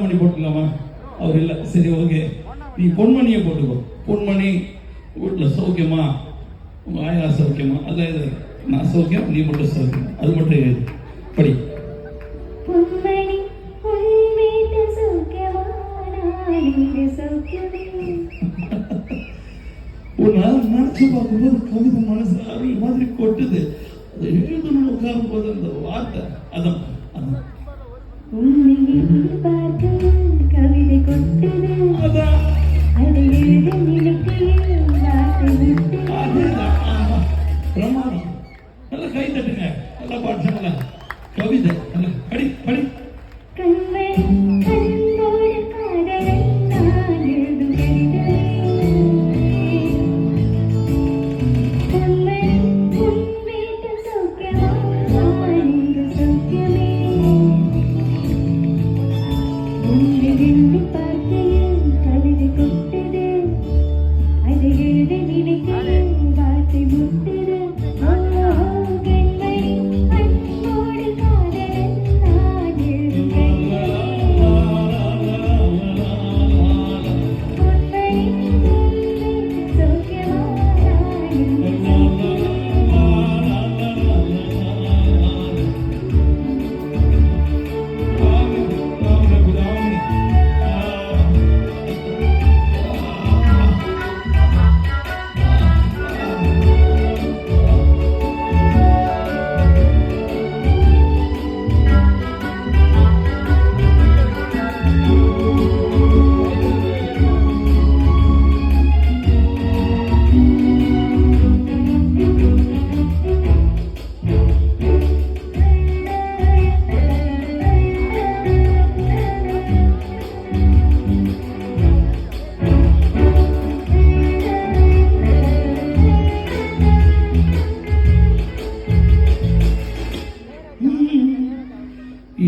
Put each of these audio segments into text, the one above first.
பண்ணி போட்டுக்கலாமா? அவர் இல்லை. சரி, ஓகே, நீ பொன்மணியை போட்டுக்கோ. பொன்மணி வீட்டில் சௌக்கியமா, உங்கள் ஆயா சௌக்கியமா? அதான் இது நான் சௌக்கியம், நீ மட்டும் சௌக்கியம். அது மட்டும் எழுது, படி. பொன்மணி உன் வீட்டு சௌக்கியமா, நான் சௌக்கியமே. ஒரு நாள் நினைச்சு பார்க்கும்போது கவிதை மனசு அருள் மாதிரி கொட்டுது. அதை எழுதணும் உட்காரும் போது அந்த வார்த்தை அதான் கவிதை கொட்டது. அதை எழுத நினைக்கையில் பிரமாதம். நல்லா கை தட்டுங்க, நல்லா பாடுறாங்களா? கவிதை படி படி.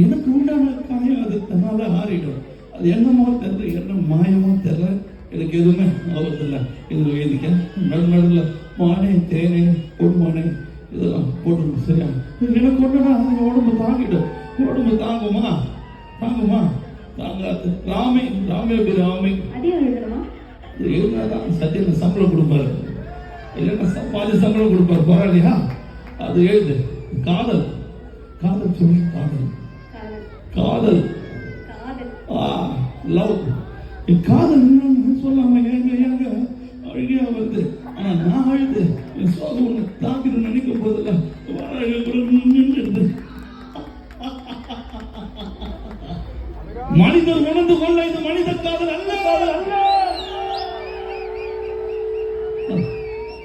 எனக்கு உண்டான காயம் அது தன்னால ஆறிடும். அது என்னமோ தெரியல, என்ன மாயமோ தெரியல, எனக்கு எதுவுமே ஆபத்தில்லை. இது எழுதிக்க நடுநடுல மானே தேனே பொன்மானே இதெல்லாம் போட்டுடும். சரியா? எனக்கு கொண்டுனா உடம்பு தாங்கிடும். உடம்பு தாங்குமா? தாங்குமா? தாங்காது. ராமே ராமே ராமே எழுதினாதான் சத்தியம் சம்பளம் கொடுப்பாரு. இல்லைன்னா பாதி சம்பளம் கொடுப்பாரு. பரவாயில்லையா? அது எழுது. காதல் காதல் சொல்லி காதல் காதல் லவ். காதல் என்னன்னு சொல்லாம ஏங்க ஏங்க அழுகையா வருது. ஆனா நான் அழுது என் சோகம் ஒண்ணு தாக்கிட்டு நினைக்கும் போதெல்லாம் நின்றுது. மனிதர் உணர்ந்து கொள்ள இது மனித காதல் அல்ல, காதல் அல்ல.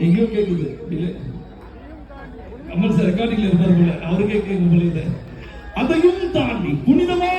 எங்கேயோ கேட்குது. இல்லை, கமல் சார் ரெக்கார்டிங்ல இருப்பார் போல, அவருக்கே கேட்கும் போல இதை. அதையும் தாண்டி புனிதமான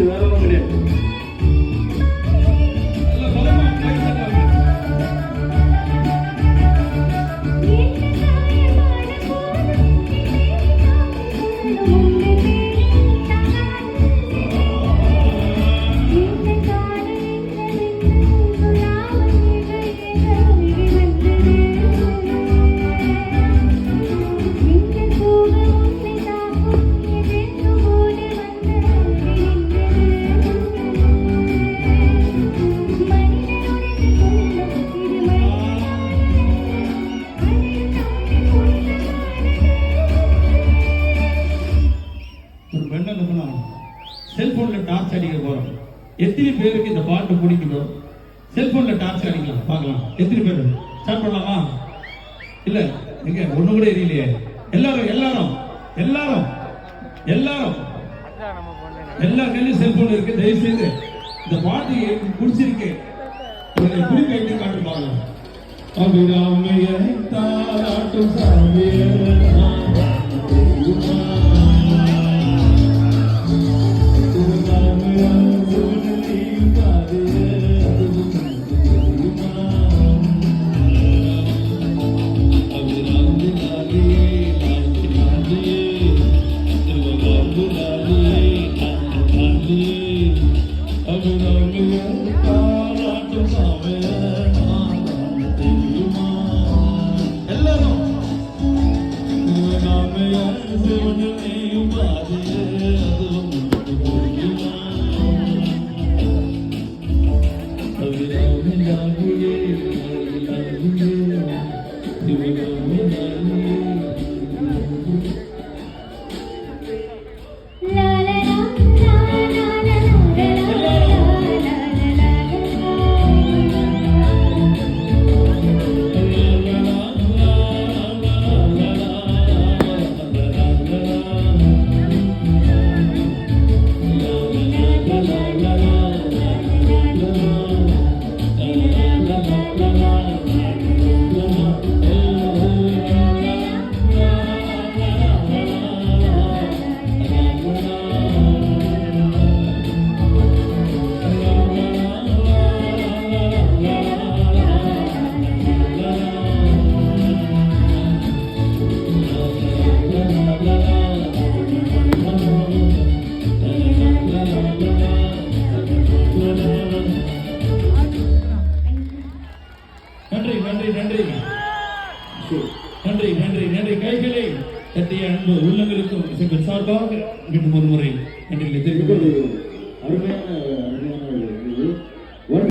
வேற ஒன்றும் கிடையாது. செல்போன்ல டார்ச் அடிக்க போறோம். எத்தனை பேருக்கு இந்த பாட்டு பிடிக்குதோ செல்போன்ல டார்ச் அடிக்கலாம், பார்க்கலாம். எத்தனை பேர்? ஸ்டார்ட் பண்ணலாமா? இல்ல, எங்க ஒண்ணு கூட எரியலையே. எல்லாரும் எல்லாரும் எல்லாரும் எல்லாரும் எல்லா கையிலும் செல்போன் இருக்கு. தயவு செய்து இந்த பாட்டு பிடிச்சிருக்கு குறிப்பு எப்படி காட்டு பாருங்க. அபிராமியை தாராட்டும் சாமியே பாராட்டும் சாமிய நான் தான் தெரியுமா? எல்லாரும் நாமைய சிவனையும் பாதியே அதுவும் உனக்கு புரியுமா? அவிராமிலாகுயே அவிராமிலாகுயே சிவகாமிலாகுயே. லா லா லா லா லா நன்றி நன்றி நன்றி நன்றி நன்றி நன்றி. கைகளை தட்டிய அன்பு உள்ளங்களுக்கும் எங்கள் சார்பாக மீண்டும் ஒரு முறை நன்றிகளை தெரிவித்துக் கொள்கிறோம். அருமையான